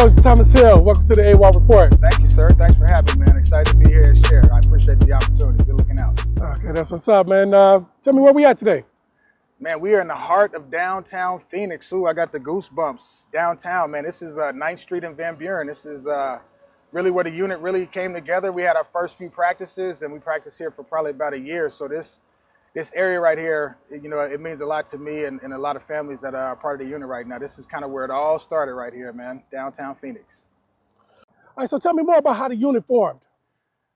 Coach Thomas Hill, welcome to the AWOL Report. Thank you, sir. Thanks for having me, man. Excited to be here and share. I appreciate the opportunity. Good looking out. Okay, that's what's up, man. Tell me where we at today. Man, we are in the heart of downtown Phoenix. Ooh, I got the goosebumps. Downtown, man. This is 9th Street in Van Buren. This is really where the unit really came together. We had our first few practices, and we practiced here for probably about a year. So this area right here, you know, it means a lot to me and a lot of families that are part of the unit right now. This is kind of where it all started right here, man. Downtown Phoenix. All right, so tell me more about how the unit formed.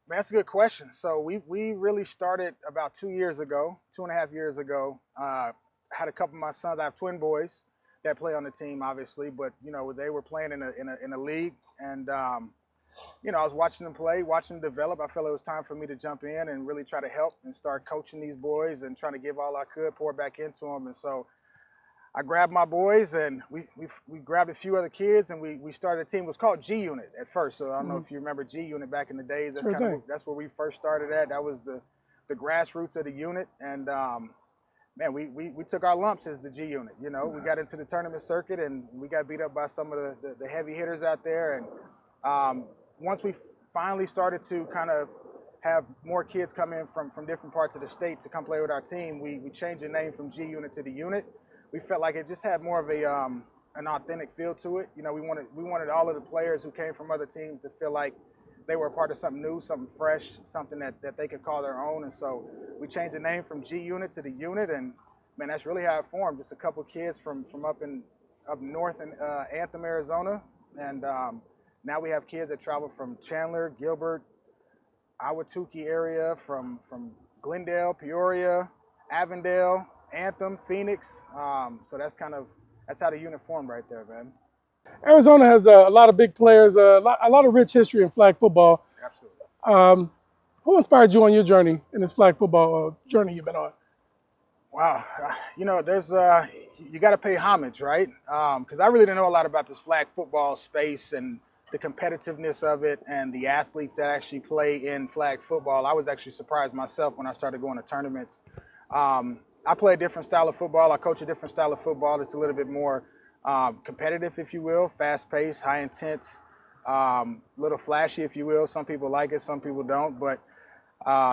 Man, that's a good question. So we really started about 2 years ago, 2.5 years ago. Had a couple of my sons. I have twin boys that play on the team, obviously, but you know they were playing in a league, and you know I was watching them play, watching them develop. I felt it was time for me to jump in and really try to help and start coaching these boys and trying to give all I could, pour back into them. And so I grabbed my boys and we grabbed a few other kids and we started a team. It was called G Unit at first. So I don't know if you remember G Unit back in the days. That's that's where we first started at. That was the grassroots of the unit. And man, we took our lumps as the G Unit. You know, we got into the tournament circuit and we got beat up by some of the heavy hitters out there. And once we finally started to kind of have more kids come in from different parts of the state to come play with our team, we changed the name from G Unit to the unit. We felt like it just had more of an authentic feel to it. You know, we wanted all of the players who came from other teams to feel like they were a part of something new, something fresh, something that they could call their own. And so we changed the name from G Unit to the unit. And man, that's really how it formed. Just a couple of kids from up north in Anthem, Arizona. And now we have kids that travel from Chandler, Gilbert, Ahwatukee area, from Glendale, Peoria, Avondale, Anthem, Phoenix. So that's how the unit formed right there, man. Arizona has a lot of big players, a lot of rich history in flag football. Absolutely. Who inspired you on your journey in this flag football journey you've been on? Wow, you know, there's you got to pay homage, right? Because I really didn't know a lot about this flag football space and the competitiveness of it and the athletes that actually play in flag football. I was actually surprised myself when I started going to tournaments. I play a different style of football. I coach a different style of football. It's a little bit more competitive, if you will, fast-paced, high-intense, little flashy, if you will. Some people like it, some people don't. But,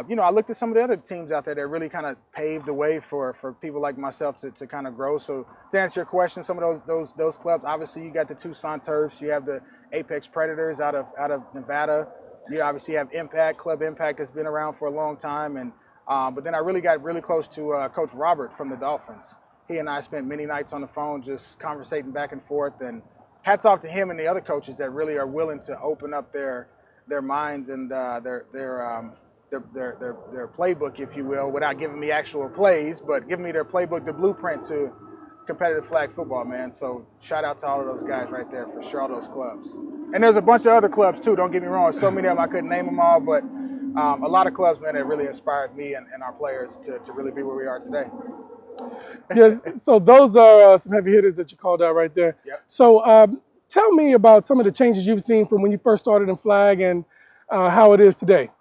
you know, I looked at some of the other teams out there that really kind of paved the way for people like myself to kind of grow. So to answer your question, some of those clubs, obviously you got the Tucson Turfs. You have the Apex Predators out of Nevada. You obviously have Impact, Club Impact that's been around for a long time. And but then I really got really close to Coach Robert from the Dolphins. He and I spent many nights on the phone just conversating back and forth. And hats off to him and the other coaches that really are willing to open up their minds and their playbook, if you will, without giving me actual plays, but giving me their playbook, the blueprint to competitive flag football, man. So shout out to all of those guys right there for sure, all those clubs. And there's a bunch of other clubs too, don't get me wrong. So many of them I couldn't name them all, but a lot of clubs, man, that really inspired me and our players to really be where we are today. Yes, so those are some heavy hitters that you called out right there. Yep. So tell me about some of the changes you've seen from when you first started in flag and how it is today.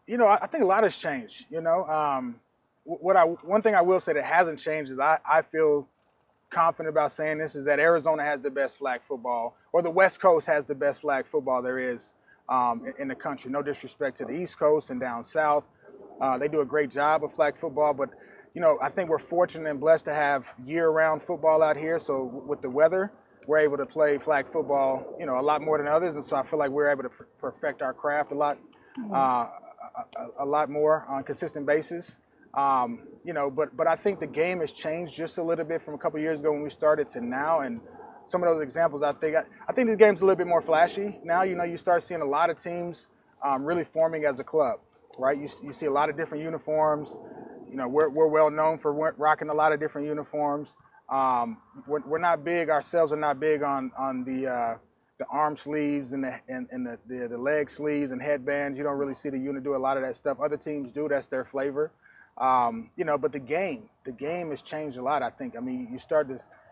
You know, I think a lot has changed. You know, one thing I will say that hasn't changed is I feel confident about saying this is that Arizona has the best flag football, or the West Coast has the best flag football there is in the country. No disrespect to the East Coast and down south. They do a great job of flag football, but you know, I think we're fortunate and blessed to have year-round football out here. So with the weather, we're able to play flag football, you know, a lot more than others, and so I feel like we're able to perfect our craft a lot more on a consistent basis. You know, but I think the game has changed just a little bit from a couple of years ago when we started to now, and some of those examples, I think the game's a little bit more flashy now. You know, you start seeing a lot of teams really forming as a club, right? You see a lot of different uniforms. You know, we're well known for rocking a lot of different uniforms. We're not big ourselves. Are not big on the arm sleeves and the leg sleeves and headbands. You don't really see the unit do a lot of that stuff. Other teams do. That's their flavor. You know, but the game has changed a lot. I think. I mean,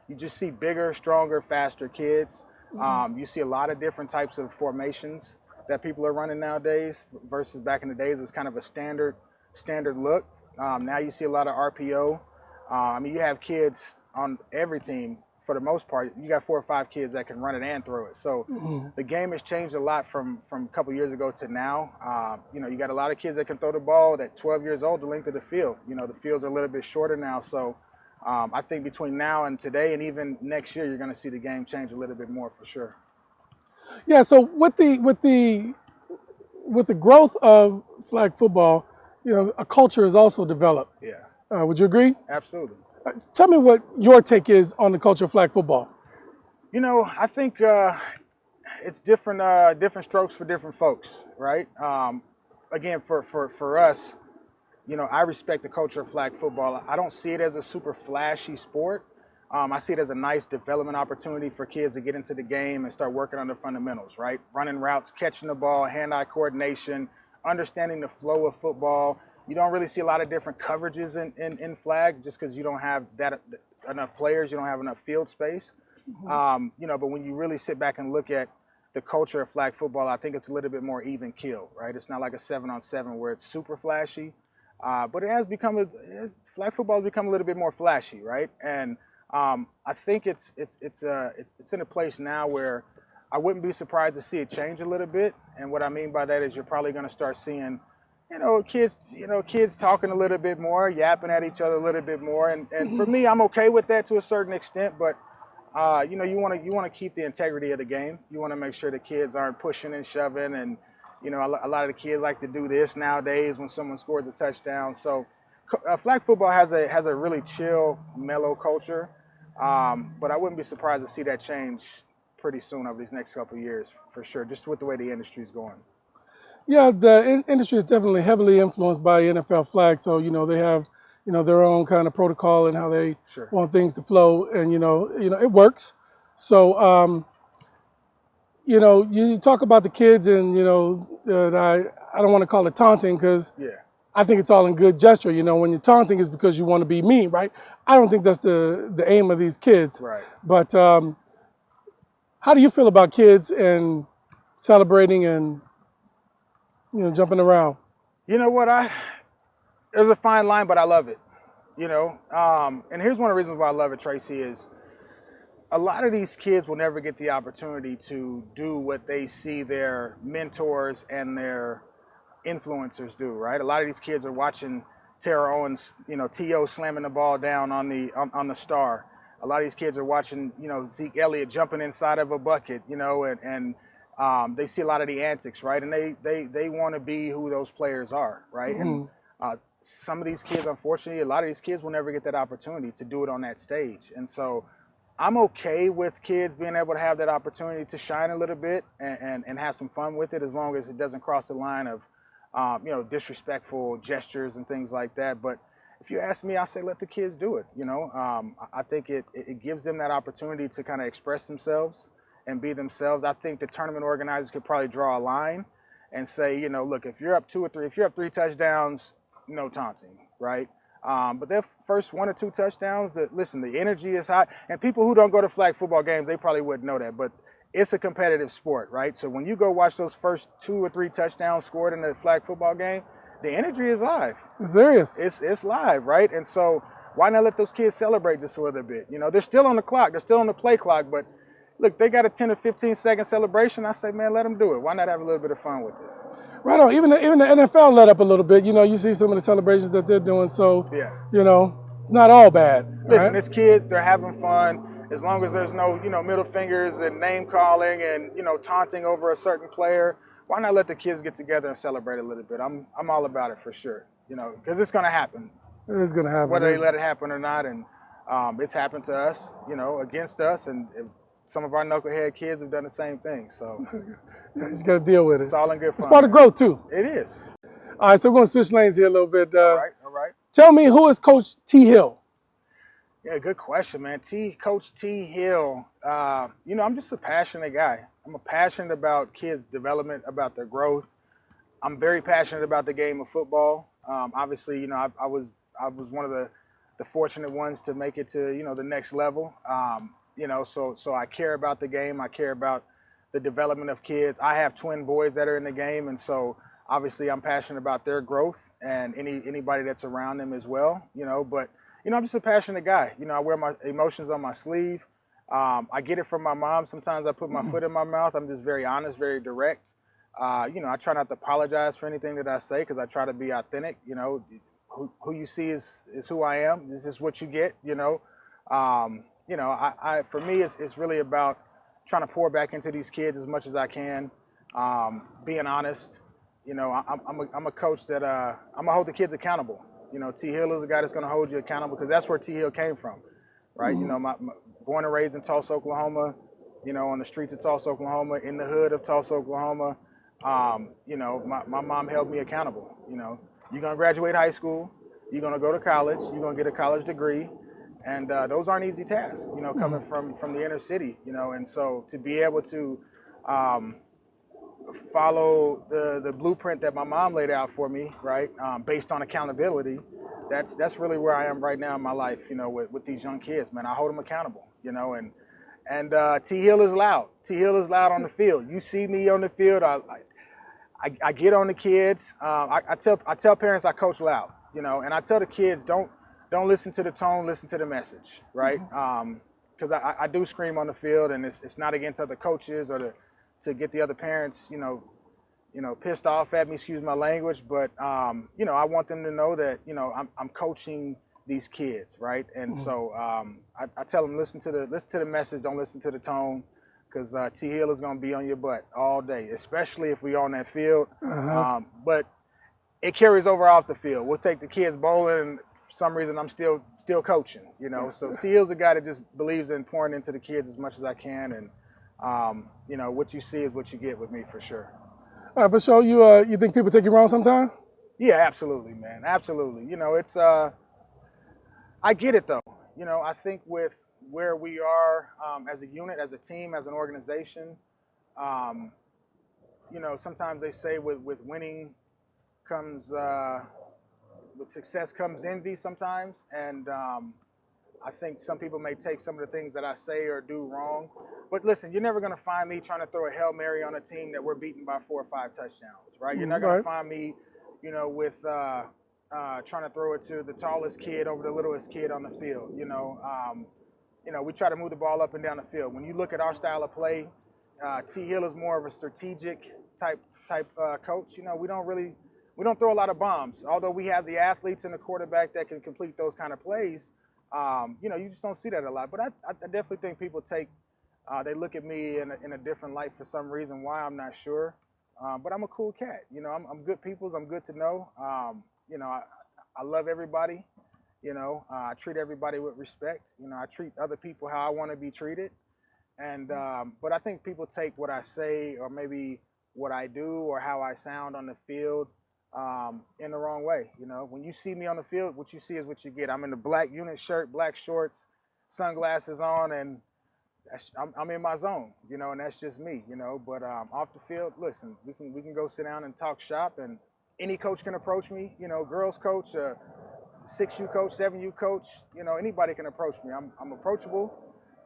you just see bigger, stronger, faster kids. You see a lot of different types of formations that people are running nowadays versus back in the days. It was kind of a standard look. Now you see a lot of RPO. I mean, you have kids on every team for the most part, you got 4 or 5 kids that can run it and throw it. So the game has changed a lot from a couple years ago to now. You got a lot of kids that can throw the ball at 12 years old, the length of the field. The fields are a little bit shorter now. So I think between now and today and even next year, you're going to see the game change a little bit more for sure. Yeah. So with the growth of flag football, a culture is also developed. Yeah. Would you agree? Absolutely. Tell me what your take is on the culture of flag football. I think it's different strokes for different folks, right? Again, for us, I respect the culture of flag football. I don't see it as a super flashy sport. I see it as a nice development opportunity for kids to get into the game and start working on the fundamentals, right? Running routes, catching the ball, hand-eye coordination, understanding the flow of football. You don't really see a lot of different coverages in flag just because you don't have enough players, you don't have enough field space. But when you really sit back and look at the culture of flag football, I think it's a little bit more even keel, right? It's not like a 7-on-7 where it's super flashy, but flag football has become a little bit more flashy, right? And I think it's in a place now where I wouldn't be surprised to see it change a little bit. And what I mean by that is you're probably going to start seeing, kids talking a little bit more, yapping at each other a little bit more. And for me, I'm okay with that to a certain extent, but you want to keep the integrity of the game. You want to make sure the kids aren't pushing and shoving, and a lot of the kids like to do this nowadays when someone scores a touchdown. So flag football has a really chill, mellow culture, but I wouldn't be surprised to see that change pretty soon over these next couple of years for sure, just with the way the industry is going. Yeah, the industry is definitely heavily influenced by NFL flag. So they have their own kind of protocol and how they Sure. want things to flow, and it works. So you talk about the kids, and I don't want to call it taunting because Yeah. I think it's all in good gesture. When you're taunting is because you want to be mean, right? I don't think that's the aim of these kids. Right. But how do you feel about kids and celebrating and jumping around? You know what? There's a fine line, but I love it. And here's one of the reasons why I love it, Tracy, is a lot of these kids will never get the opportunity to do what they see their mentors and their influencers do, right? A lot of these kids are watching Tara Owens, T.O. slamming the ball down on the star. A lot of these kids are watching, Zeke Elliott jumping inside of a bucket, and they see a lot of the antics, right? And they want to be who those players are, right? Mm-hmm. And some of these kids, unfortunately, a lot of these kids will never get that opportunity to do it on that stage. And so I'm okay with kids being able to have that opportunity to shine a little bit and have some fun with it, as long as it doesn't cross the line of, disrespectful gestures and things like that. But if you ask me, I say let the kids do it. I think it gives them that opportunity to kind of express themselves and be themselves. I think the tournament organizers could probably draw a line and say, look, if you're up 3 touchdowns, no taunting, right? But their first 1 or 2 touchdowns, the energy is high. And people who don't go to flag football games, they probably wouldn't know that. But it's a competitive sport, right? So when you go watch those first 2 or 3 touchdowns scored in the flag football game, the energy is live. It's serious. It's live, right? And so why not let those kids celebrate just a little bit? They're still on the clock. They're still on the play clock. But look, they got a 10 or 15-second celebration. I say, man, let them do it. Why not have a little bit of fun with it? Right on. Even the NFL let up a little bit. You see some of the celebrations that they're doing. So, yeah. It's not all bad. Listen, right? It's kids. They're having fun. As long as there's no, middle fingers and name calling and, taunting over a certain player, why not let the kids get together and celebrate a little bit? I'm all about it for sure, because it's going to happen. It is going to happen. Whether they let it happen or not. And it's happened to us, against us. And some of our knucklehead kids have done the same thing. So you just got to deal with it. It's all in good fun. It's part of growth, too. It is. All right, so we're going to switch lanes here a little bit. All right. Tell me, who is Coach T. Hill? Yeah, good question, man. Coach T. Hill, I'm just a passionate guy. I'm passionate about kids' development, about their growth. I'm very passionate about the game of football. Obviously, I was one of the fortunate ones to make it to, the next level. So I care about the game. I care about the development of kids. I have twin boys that are in the game, and so obviously I'm passionate about their growth and anybody that's around them as well, But I'm just a passionate guy. I wear my emotions on my sleeve. I get it from my mom. Sometimes I put my foot in my mouth. I'm just very honest, very direct. I try not to apologize for anything that I say because I try to be authentic. Who you see is who I am. This is what you get. For me, it's really about trying to pour back into these kids as much as I can, being honest. I'm a coach that I'm gonna hold the kids accountable. T Hill is a guy that's gonna hold you accountable because that's where T Hill came from, right? Born and raised in Tulsa, Oklahoma. On the streets of Tulsa, Oklahoma, in the hood of Tulsa, Oklahoma. My mom held me accountable. You're gonna graduate high school, you're gonna go to college, you're gonna get a college degree, and those aren't easy tasks. Coming from the inner city. And so to be able to follow the blueprint that my mom laid out for me, right, based on accountability, that's really where I am right now in my life. With these young kids, man, I hold them accountable. And T Hill is loud. T Hill is loud on the field. You see me on the field. I get on the kids. I tell parents I coach loud. And I tell the kids don't listen to the tone, listen to the message, right? Because I do scream on the field, and it's not against other coaches or to get the other parents, pissed off at me. Excuse my language, but I want them to know that I'm coaching these kids, right? And so I tell them listen to the message, don't listen to the tone, because T Hill is going to be on your butt all day, especially if we're on that field. But it carries over off the field. We'll take the kids bowling, and for some reason I'm still coaching. So T Hill's a guy that just believes in pouring into the kids as much as I can, and what you see is what you get with me for sure. All right, for sure. You think people take you wrong sometimes? Yeah, absolutely, man. Absolutely. It's I get it though. I think with where we are as a unit, as a team, as an organization, sometimes they say with winning comes, with success comes envy sometimes. And I think some people may take some of the things that I say or do wrong. But listen, you're never going to find me trying to throw a Hail Mary on a team that we're beaten by 4 or 5 touchdowns, right? You're not going to find me, with trying to throw it to the tallest kid over the littlest kid on the field. We try to move the ball up and down the field. When you look at our style of play, T Hill is more of a strategic type coach. We don't throw a lot of bombs. Although we have the athletes and the quarterback that can complete those kind of plays, you just don't see that a lot. But I definitely think people they look at me in a different light for some reason. Why, I'm not sure. But I'm a cool cat. I'm good people's. I'm good to know. I love everybody. I treat everybody with respect. I treat other people how I want to be treated. And but I think people take what I say or maybe what I do or how I sound on the field in the wrong way. When you see me on the field, what you see is what you get. I'm in the black unit shirt, black shorts, sunglasses on, and I'm in my zone, and that's just me, But off the field, listen, we can go sit down and talk shop, and any coach can approach me, girls coach, 6U coach, 7U coach, anybody can approach me. I'm approachable,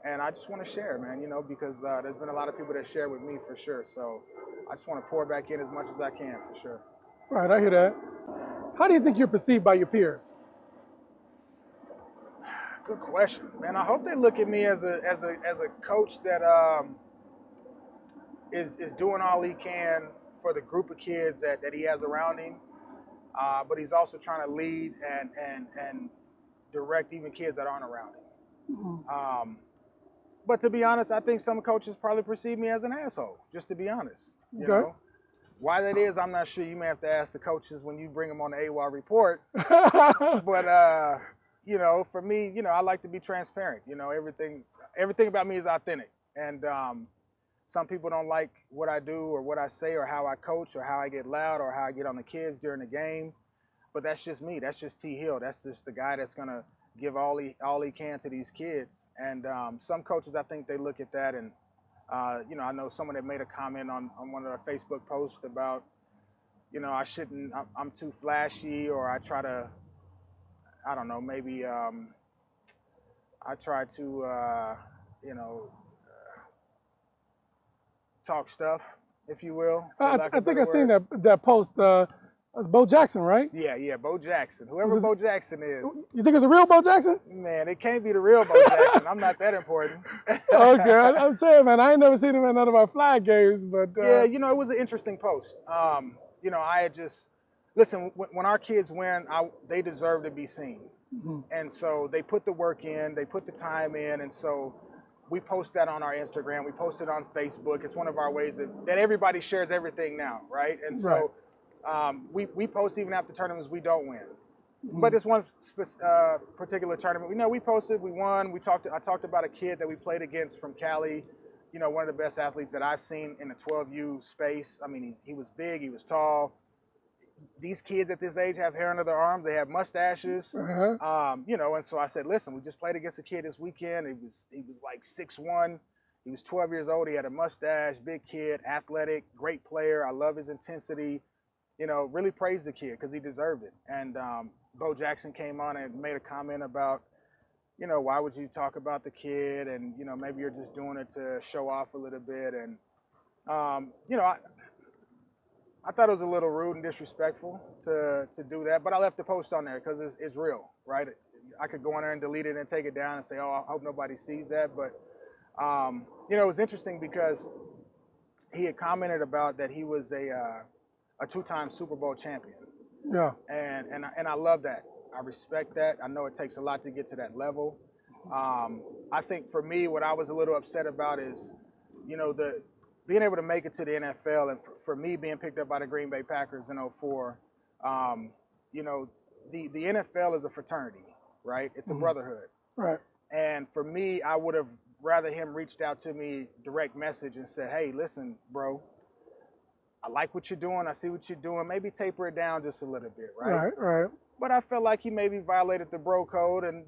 and I just want to share, man, because there's been a lot of people that share with me for sure. So I just want to pour back in as much as I can for sure. Right, I hear that. How do you think you're perceived by your peers? Good question, man. I hope they look at me as a coach that is doing all he can for the group of kids that he has around him. But he's also trying to lead and direct even kids that aren't around him. But to be honest, I think some coaches probably perceive me as an asshole, just to be honest. You know? Why that is, I'm not sure. You may have to ask the coaches when you bring them on the AWOL report. But, for me, I like to be transparent. Everything about me is authentic. And some people don't like what I do or what I say or how I coach or how I get loud or how I get on the kids during the game. But that's just me. That's just T Hill. That's just the guy that's going to give all he can to these kids. And some coaches, I think they look at that and, I know someone that made a comment on one of our Facebook posts about, I'm too flashy, or I try to, I don't know, maybe I try to, talk stuff, if you will. I think I seen that post. That's Bo Jackson, right? Yeah, Bo Jackson. Whoever Was it, Bo Jackson is, you think it's a real Bo Jackson? man, it can't be the real Bo Jackson. I'm not that important. Okay, I'm saying, man, I ain't never seen him at none of our flag games, but Yeah, it was an interesting post. I had just listen when our kids win, they deserve to be seen, and so they put the work in, they put the time in, and so we post that on our Instagram, we post it on Facebook. It's one of our ways that everybody shares everything now, right? And right. so we post even after tournaments we don't win. But this one particular tournament, we posted, we won. I talked about a kid that we played against from Cali, one of the best athletes that I've seen in the 12U space. I mean, he was big, he was tall. These kids at this age have hair under their arms, they have mustaches, and so I said, listen, we just played against a kid this weekend. He was like 6'1", he was 12 years old, he had a mustache, big kid, athletic, great player. I love his intensity. Really praised the kid because he deserved it. And Bo Jackson came on and made a comment about, why would you talk about the kid? And, maybe you're just doing it to show off a little bit. And, I thought it was a little rude and disrespectful to do that. But I left the post on there because it's real, right? I could go on there and delete it and take it down and say, oh, I hope nobody sees that. But, it was interesting because he had commented about that he was a two-time Super Bowl champion. Yeah. And I love that. I respect that. I know it takes a lot to get to that level. I think for me, what I was a little upset about is, the being able to make it to the NFL, and for me being picked up by the Green Bay Packers in '04. The NFL is a fraternity, right? It's a brotherhood. Right. And for me, I would have rather him reached out to me direct message and said, hey, listen, bro, I like what you're doing. I see what you're doing. Maybe taper it down just a little bit, right? Right. But I felt like he maybe violated the bro code and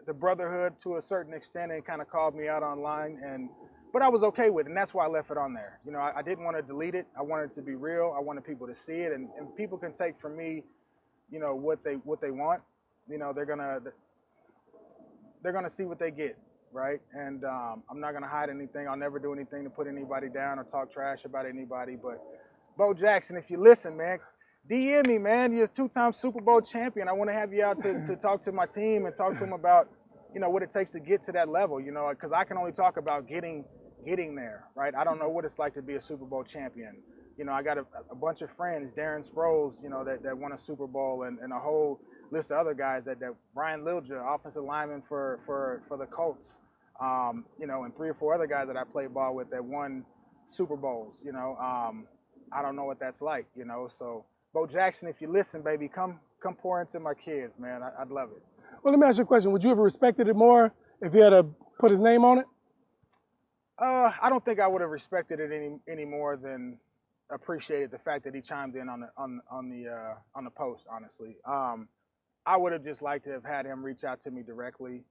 the brotherhood to a certain extent, and kind of called me out online. But I was okay with it, and that's why I left it on there. I didn't want to delete it. I wanted it to be real. I wanted people to see it, and people can take from me, what they want. They're gonna see what they get. Right? And I'm not going to hide anything. I'll never do anything to put anybody down or talk trash about anybody. But Bo Jackson, if you listen, man, DM me, man. You're a two-time Super Bowl champion. I want to have you out to talk to my team and talk to them about, what it takes to get to that level, because I can only talk about getting there, right? I don't know what it's like to be a Super Bowl champion. I got a bunch of friends, Darren Sproles, that won a Super Bowl, and a whole list of other guys that Brian Lilja, offensive lineman for the Colts. And 3 or 4 other guys that I played ball with that won Super Bowls. I don't know what that's like. So Bo Jackson, if you listen, baby, come pour into my kids, man. I'd love it. Well, let me ask you a question. Would you have respected it more if he had put his name on it? I don't think I would have respected it any more than appreciated the fact that he chimed in on the post. Honestly, I would have just liked to have had him reach out to me directly.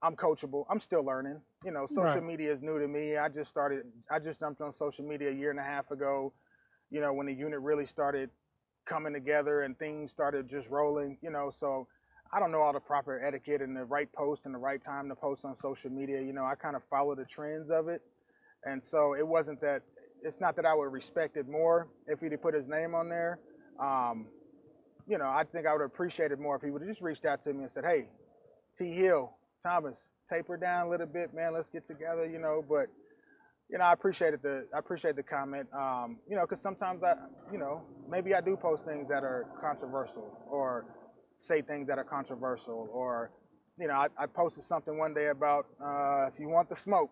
I'm coachable. I'm still learning. Social media is new to me. I just jumped on social media a year and a half ago, when the unit really started coming together and things started just rolling, so I don't know all the proper etiquette and the right post and the right time to post on social media. I kind of follow the trends of it. And so it's not that I would respect it more if he'd put his name on there. I think I would appreciate it more if he would have just reached out to me and said, hey, T. Hill, Thomas, taper down a little bit, man. Let's get together, But I appreciate the comment, because sometimes maybe I do post things that are controversial or say things that are controversial, or I posted something one day about if you want the smoke,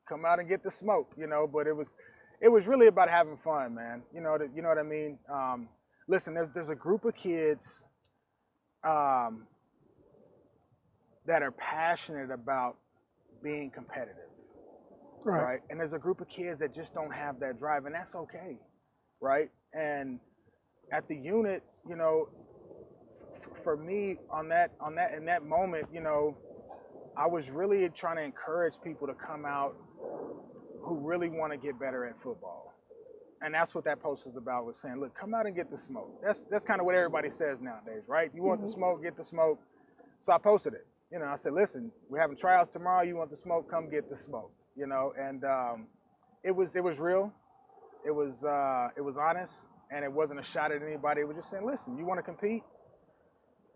come out and get the smoke, But it was really about having fun, man. You know what I mean? Listen, there's a group of kids that are passionate about being competitive, right? And there's a group of kids that just don't have that drive, and that's okay, right? And at the unit, for me in that moment, I was really trying to encourage people to come out who really want to get better at football. And that's what that post was about, was saying, look, come out and get the smoke. That's kind of what everybody says nowadays, right? You want the smoke, get the smoke. So I posted it. I said, listen, we're having tryouts tomorrow. You want the smoke? Come get the smoke. And it was real. It was honest. and it wasn't a shot at anybody. It was just saying, listen, you want to compete,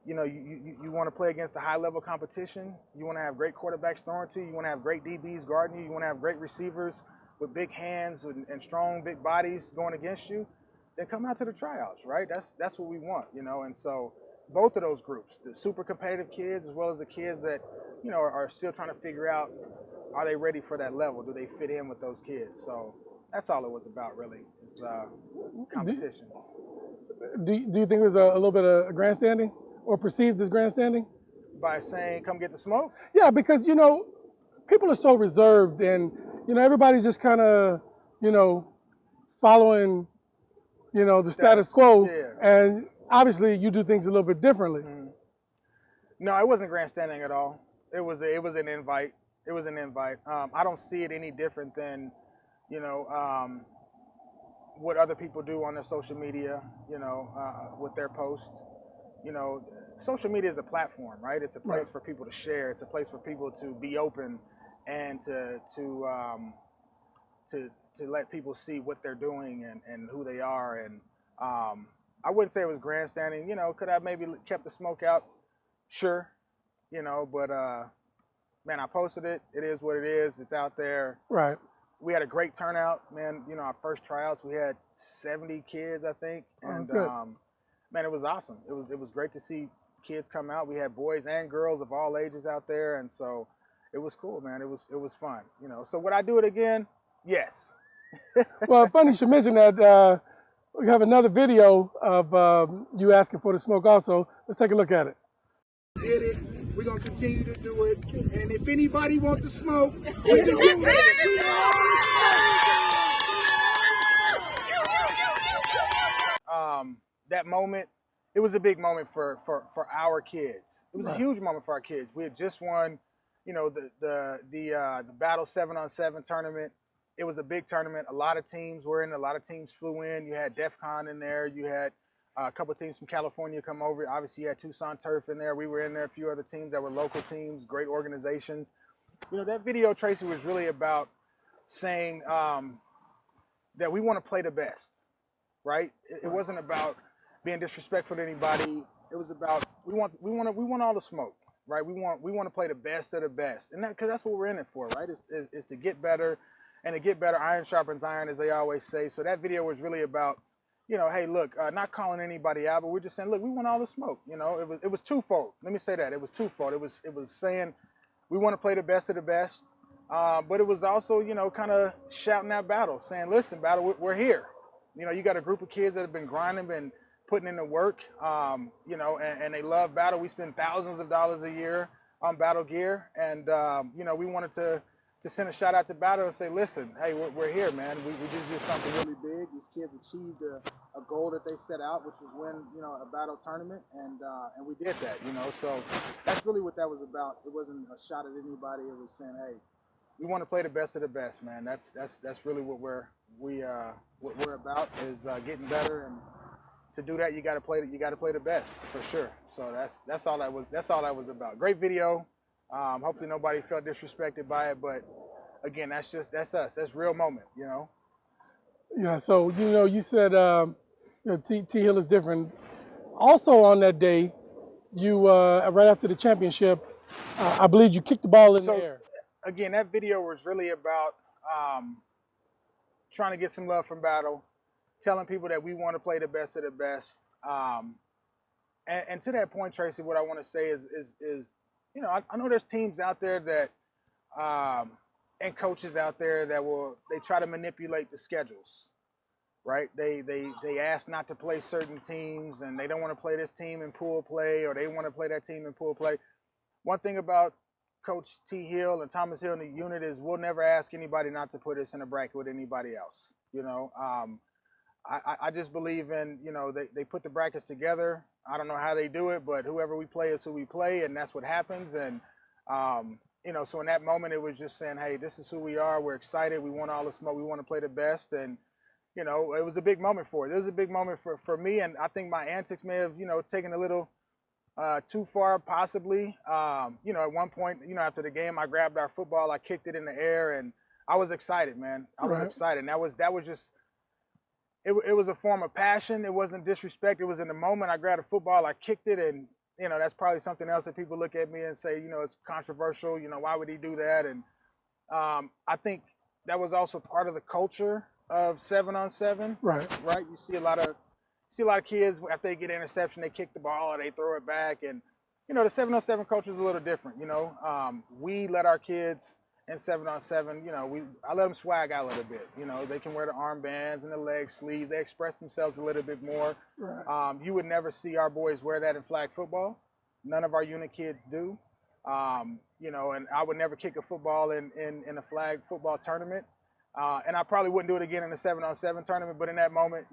you know, you want to play against a high level competition. You want to have great quarterbacks throwing to you. You want to have great DBs guarding you. You want to have great receivers with big hands and strong, big bodies going against you. Then come out to the tryouts, right? That's what we want, you know. And so both of those groups, the super competitive kids as well as the kids that, you know, are still trying to figure out, are they ready for that level? Do they fit in with those kids? So that's all it was about, really, is competition. Do you think it was a little bit of grandstanding or perceived as grandstanding? By saying, come get the smoke? Yeah, because, you know, people are so reserved and, you know, everybody's just kind of, you know, following, you know, the status quo. Yeah. And obviously you do things a little bit differently. Mm-hmm. No, it wasn't grandstanding at all. It was an invite. It was an invite. I don't see it any different than, you know, what other people do on their social media, you know, with their posts. You know, social media is a platform, right? It's a place for people to share. It's a place for people to be open and to let people see what they're doing and who they are. And I wouldn't say it was grandstanding. You know, could I maybe kept the smoke out? Sure, you know, but man, I posted it. It is what it is. It's out there. Right. We had a great turnout, man. You know, our first tryouts, we had 70 kids, I think, and man, it was awesome. It was great to see kids come out. We had boys and girls of all ages out there, and so it was cool, man. It was fun, you know. So would I do it again? Yes. Well, funny you should mention that. We have another video of you asking for the smoke also. Let's take a look at it. Did it. We're going to continue to do it. And if anybody wants to smoke, we do it. That moment, it was a big moment for our kids. It was a huge moment for our kids. We had just won, you know, the Battle 7-on-7 tournament. It was a big tournament. A lot of teams were in. A lot of teams flew in. You had DEF CON in there. You had a couple of teams from California come over. Obviously, you had Tucson Turf in there. We were in there. A few other teams that were local teams, great organizations. You know, that video, Tracy, was really about saying that we want to play the best, right? It wasn't about being disrespectful to anybody. It was about we want all the smoke, right? We want to play the best of the best, and because that's what we're in it for, right? Is to get better, and to get better, iron sharpens iron, as they always say. So that video was really about, you know, hey, look, not calling anybody out, but we're just saying, look, we want all the smoke. You know, it was twofold. Let me say that it was twofold. It was saying we want to play the best of the best, but it was also, you know, kind of shouting out Battle, saying, listen, Battle, we're here. You know, you got a group of kids that have been grinding, been putting in the work, you know, and they love Battle. We spend thousands of dollars a year on Battle gear, and you know, we wanted to send a shout out to Battle and say, listen, hey, we're here, man. We just did something really big. These kids achieved a goal that they set out, which was win, you know, a Battle tournament, and we did that, you know. So that's really what that was about. It wasn't a shot at anybody. It was saying, hey, we want to play the best of the best, man. That's really what we're about, is getting better, and to do that, you got to play the best, for sure. So that's all that was about. Great video. Hopefully nobody felt disrespected by it, but again, that's us. That's real moment, you know. Yeah. So, you know, you said you know, T Hill is different. Also on that day, you right after the championship, I believe you kicked the ball in the air. Again, that video was really about trying to get some love from Battle, telling people that we want to play the best of the best. And to that point, Tracy, what I want to say is you know, I know there's teams out there that and coaches out there that they try to manipulate the schedules, right? They ask not to play certain teams, and they don't want to play this team in pool play, or they want to play that team in pool play. One thing about Coach T. Hill and Thomas Hill in the unit is we'll never ask anybody not to put us in a bracket with anybody else. You know, I just believe in, you know, they put the brackets together. I don't know how they do it, but whoever we play is who we play, and that's what happens. And, you know, so in that moment, it was just saying, hey, this is who we are. We're excited. We want all the smoke. We want to play the best. And, you know, it was a big moment for it. It was a big moment for me, and I think my antics may have, you know, taken a little too far, possibly. You know, at one point, you know, after the game, I grabbed our football, I kicked it in the air, and I was excited, man. I was excited. And that was just, it was a form of passion. It wasn't disrespect. It was in the moment. I grabbed a football, I kicked it, and that's probably something else that people look at me and say, it's controversial. Why would he do that? And I think that was also part of the culture of 7-on-7. Right. Right. You see a lot of kids after they get an interception, they kick the ball or they throw it back, and the 7-on-7 culture is a little different. We let our kids in 7-on-7. I let them swag out a little bit. They can wear the armbands and the leg sleeves. They express themselves a little bit more. Right. You would never see our boys wear that in flag football. None of our unit kids do. And I would never kick a football in a flag football tournament. And I probably wouldn't do it again in a 7-on-7 tournament. But in that moment,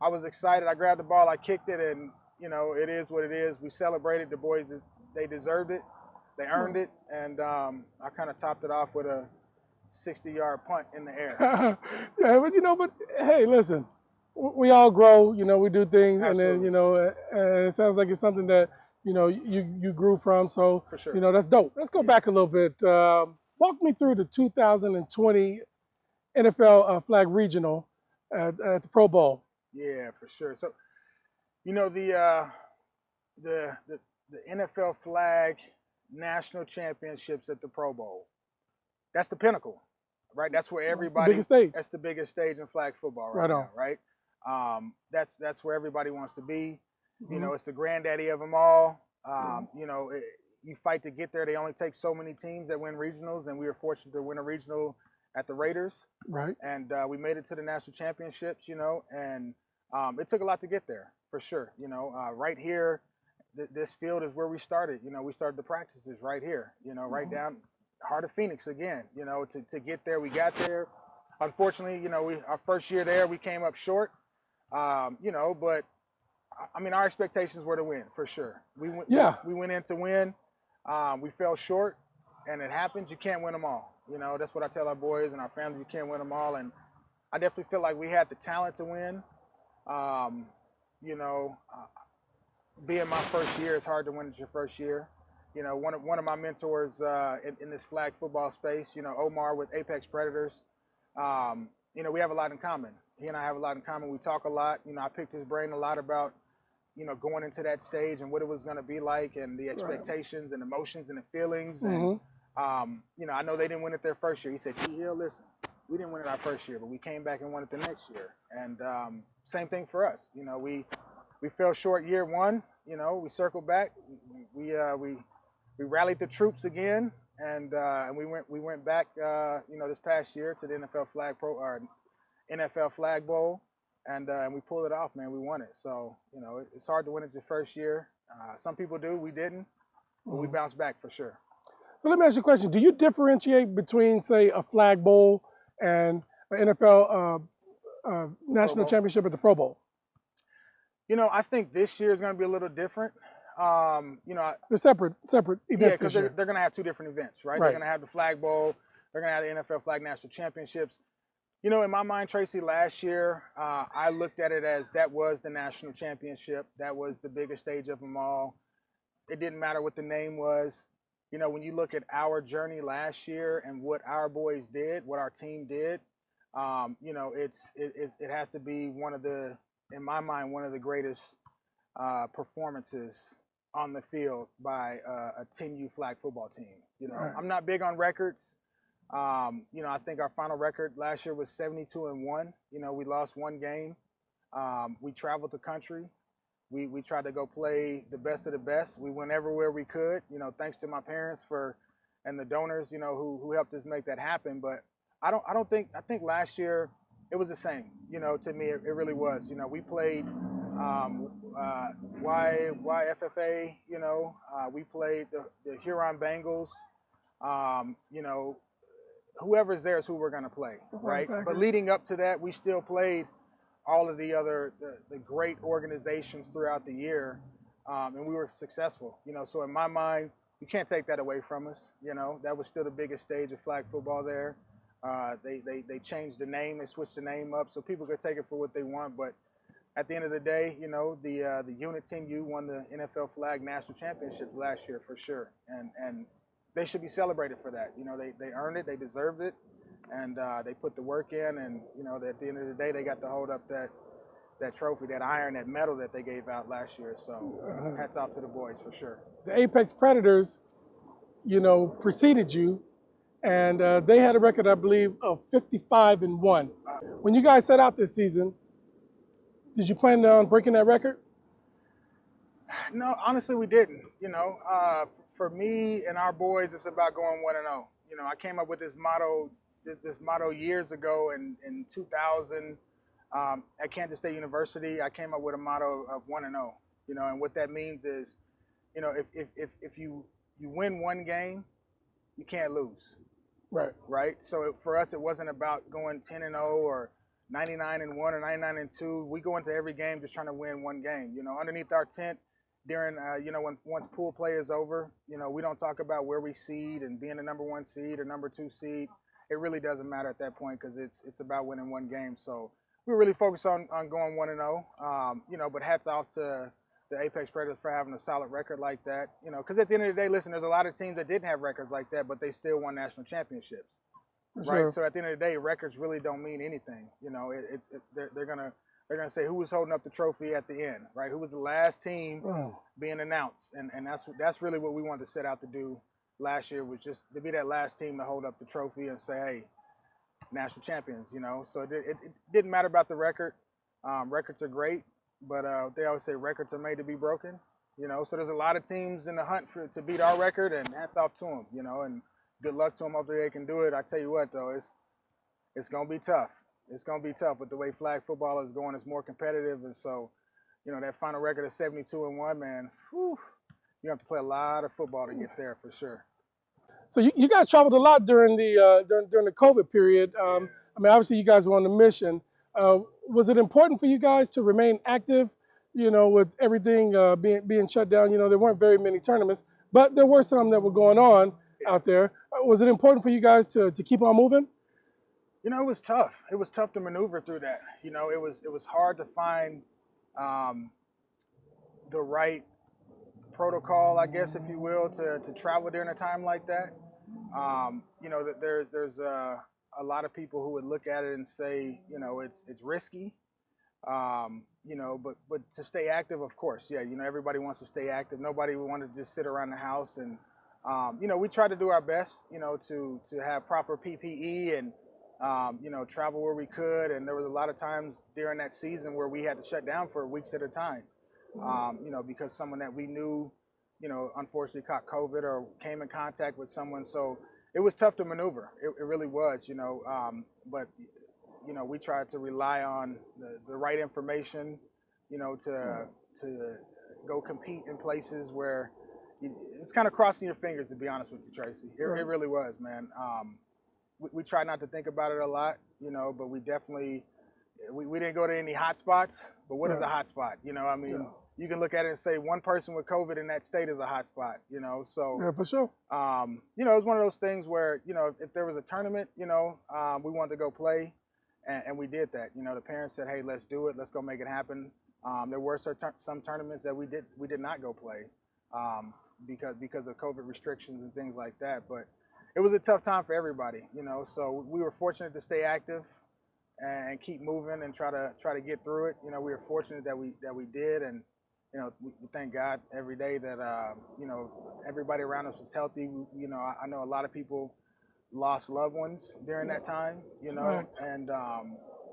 I was excited. I grabbed the ball, I kicked it, and it is what it is. We celebrated. The boys, they deserved it. They earned it, and I kind of topped it off with a 60-yard punt in the air. Yeah, but hey, listen, we all grow. We do things, Absolutely. and then and it sounds like it's something that you grew from. So For sure. that's dope. Let's go back a little bit. Walk me through the 2020 NFL flag regional at the Pro Bowl. Yeah, for sure. So, the NFL flag national championships at the Pro Bowl. That's the pinnacle, right? That's where everybody. It's the biggest stage. That's the biggest stage in flag football Right on. now, right? That's where everybody wants to be. Mm-hmm. It's the granddaddy of them all. You fight to get there. They only take so many teams that win regionals, and we were fortunate to win a regional at the Raiders. Right. And we made it to the national championships, and it took a lot to get there, for sure. Right here, this field is where we started. We started the practices right here, right down heart of Phoenix again. To get there, we got there. Unfortunately, our first year there, we came up short. But our expectations were to win, for sure. We went in to win. We fell short, and it happens. You can't win them all. That's what I tell our boys and our families. You can't win them all, and I definitely feel like we had the talent to win. Being my first year, it's hard to win at your first year. One of my mentors in this flag football space, Omar with Apex Predators. We have a lot in common. He and I have a lot in common. We talk a lot. I picked his brain a lot about going into that stage and what it was going to be like, and the expectations and emotions and the feelings. Mm-hmm. And I know they didn't win it their first year. He said, T. Hill, listen, we didn't win it our first year, but we came back and won it the next year. And same thing for us. We fell short year one. We circled back. We rallied the troops again, and we went back. This past year to the NFL Flag Bowl, and we pulled it off, man. We won it. So it's hard to win it your first year. Some people do. We didn't. But we bounced back for sure. So let me ask you a question. Do you differentiate between, say, a Flag Bowl and an NFL national championship at the Pro Bowl? I think this year is going to be a little different. They're separate events. Yeah, because they're going to have two different events, right? Right. They're going to have the Flag Bowl. They're going to have the NFL Flag National Championships. In my mind, Tracy, last year, I looked at it as that was the national championship. That was the biggest stage of them all. It didn't matter what the name was. When you look at our journey last year and what our boys did, what our team did, it has to be in my mind, one of the greatest performances on the field by a 10U flag football team. Right. I'm not big on records. I think our final record last year was 72-1. We lost one game. We traveled the country. We tried to go play the best of the best. We went everywhere we could, thanks to my parents and the donors, who helped us make that happen. But I think last year it was the same, to me, it really was. We played YFFA, we played the Huron Bengals, whoever's there is who we're going to play, right? But leading up to that, we still played all of the other the great organizations throughout the year, and we were successful. So in my mind, you can't take that away from us. That was still the biggest stage of flag football there. They changed the name, they switched the name up, so people could take it for what they want. But at the end of the day, the Unit 10U won the NFL Flag National Championships last year for sure, and they should be celebrated for that. They earned it, they deserved it, and they put the work in, and you know, at the end of the day, they got to hold up that trophy, that iron, that medal that they gave out last year. So hats off to the boys for sure. The Apex Predators, you know, preceded you, and they had a record, I believe, of 55-1. When you guys set out this season, did you plan on breaking that record? No, honestly, we didn't. You know, for me and our boys, it's about going 1-0. You know, I came up with this motto years ago in 2000 at Kansas State University. I came up with a motto of 1-0. You know, and what that means is, you know, if you win one game, you can't lose. Right. Right. So for us, it wasn't about going 10-0 or 99-1 or 99-2. We go into every game just trying to win one game. You know, underneath our tent during, you know, once pool play is over, you know, we don't talk about where we seed and being the number 1 seed or number 2 seed. It really doesn't matter at that point because it's about winning one game. So we're really focused on going 1-0. You know, but hats off to the Apex Predators for having a solid record like that. You know, because at the end of the day, listen, there's a lot of teams that didn't have records like that, but they still won national championships. Sure. Right. So at the end of the day, records really don't mean anything. You know, they're gonna say who was holding up the trophy at the end, right? Who was the last team being announced, and that's really what we wanted to set out to do last year, was just to be that last team to hold up the trophy and say, hey, national champions. You know, so it didn't matter about the record. Records are great, but they always say records are made to be broken. You know, so there's a lot of teams in the hunt to beat our record, and hats off to them. You know, and good luck to them. Hopefully they can do it. I tell you what, though, it's going to be tough. It's going to be tough with the way flag football is going. It's more competitive. And so, you know, that final record of 72-1, man, whew, you have to play a lot of football to get there for sure. So you guys traveled a lot during the during the COVID period. I mean, obviously you guys were on the mission. Was it important for you guys to remain active, you know, with everything being shut down? You know, there weren't very many tournaments, but there were some that were going on out there. Was it important for you guys to keep on moving? You know, it was tough. It was tough to maneuver through that. You know, it was hard to find the right protocol, I guess, if you will, to travel during a time like that. You know, that there's a lot of people who would look at it and say, you know, it's risky. You know, but to stay active, of course, yeah. You know, everybody wants to stay active. Nobody would want to just sit around the house. And you know, we try to do our best, you know, to have proper PPE and you know, travel where we could. And there was a lot of times during that season where we had to shut down for weeks at a time. You know, because someone that we knew, you know, unfortunately caught COVID or came in contact with someone. So it was tough to maneuver. It really was, you know. But you know, we tried to rely on the right information, you know, to go compete in places where it's kind of crossing your fingers, to be honest with you, Tracy. It really was, man. We try not to think about it a lot, you know, but we definitely, we didn't go to any hot spots. But what is a hot spot? You know, I mean, you can look at it and say one person with COVID in that state is a hot spot, you know. So yeah, for sure. You know, it was one of those things where, you know, if there was a tournament, you know, we wanted to go play, and we did that. You know, the parents said, hey, let's do it. Let's go make it happen. There were some tournaments that we did not go play because of COVID restrictions and things like that. But it was a tough time for everybody, you know. So we were fortunate to stay active and keep moving and try to get through it. You know, we were fortunate that we did, and you know, we thank God every day that you know, everybody around us was healthy. You know, I know a lot of people lost loved ones during that time, you know, and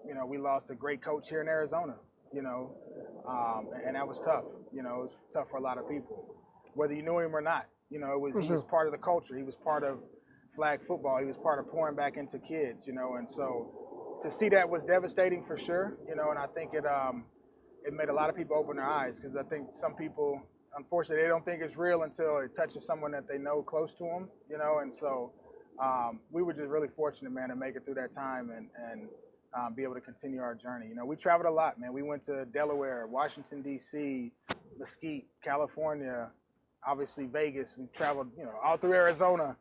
you know, we lost a great coach here in Arizona, you know, and that was tough. You know, it was tough for a lot of people, whether you knew him or not. You know, he was part of the culture. He was part of flag football. He was part of pouring back into kids, you know, and so to see that was devastating for sure, you know, and I think it made a lot of people open their eyes, because I think some people, unfortunately, they don't think it's real until it touches someone that they know close to them, you know, and so we were just really fortunate, man, to make it through that time and be able to continue our journey. You know, we traveled a lot, man. We went to Delaware, Washington, D.C., Mesquite, California, obviously Vegas. We traveled, you know, all through Arizona.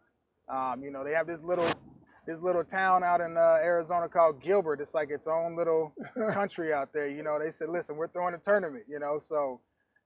You know, they have this little town out in Arizona called Gilbert. It's like its own little country out there. You know, they said, listen, we're throwing a tournament, you know, so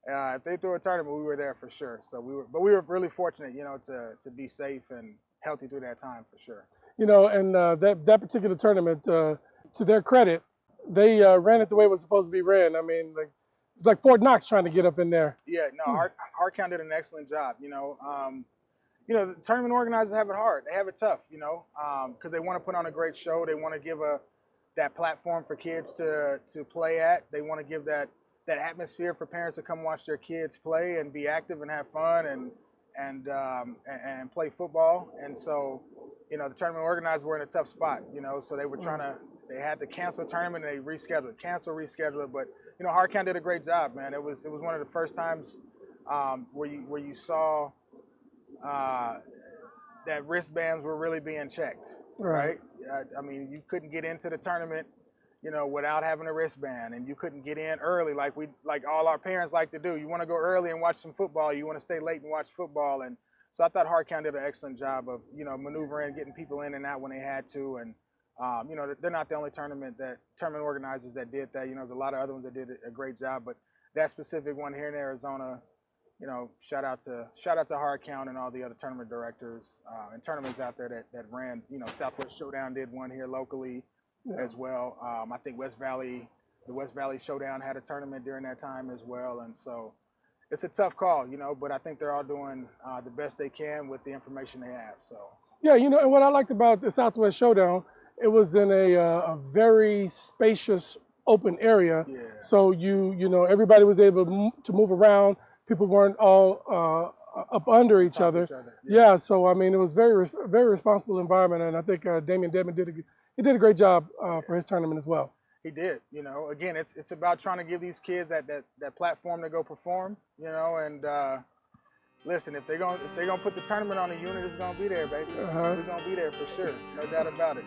if they threw a tournament, we were there for sure. So we were really fortunate, you know, to be safe and healthy through that time for sure. You know, and that particular tournament, to their credit, they ran it the way it was supposed to be ran. I mean, like, it's like Fort Knox trying to get up in there. Yeah, no, Hardcount did an excellent job. The tournament organizers have it hard. They have it tough, because they want to put on a great show. They want to give that platform for kids to play at. They want to give that atmosphere for parents to come watch their kids play and be active and have fun and play football. And so, the tournament organizers were in a tough spot, so they were they had to cancel the tournament and they rescheduled it. But, Hardcount did a great job, man. It was one of the first times where you saw that wristbands were really being checked, right? I mean, you couldn't get into the tournament, without having a wristband, and you couldn't get in early like all our parents like to do. You want to go early and watch some football. You want to stay late and watch football. And so I thought Hardcount did an excellent job of, maneuvering, getting people in and out when they had to. And, they're not the only tournament organizers that did that. There's a lot of other ones that did a great job, but that specific one here in Arizona, shout out to Hardcount and all the other tournament directors and tournaments out there that ran. Southwest Showdown did one here locally as well. I think the West Valley Showdown had a tournament during that time as well. And so it's a tough call, but I think they're all doing the best they can with the information they have. So yeah, and what I liked about the Southwest Showdown, it was in a very spacious open area. Yeah. So everybody was able to move around. People weren't all up under each other. Yeah. So I mean, it was very responsible environment, and I think Damian Dedman did a great job for his tournament as well. He did. Again, it's about trying to give these kids that platform to go perform. And listen, if they're gonna put the tournament on the unit, it's gonna be there, baby. We're gonna be there for sure, no doubt about it.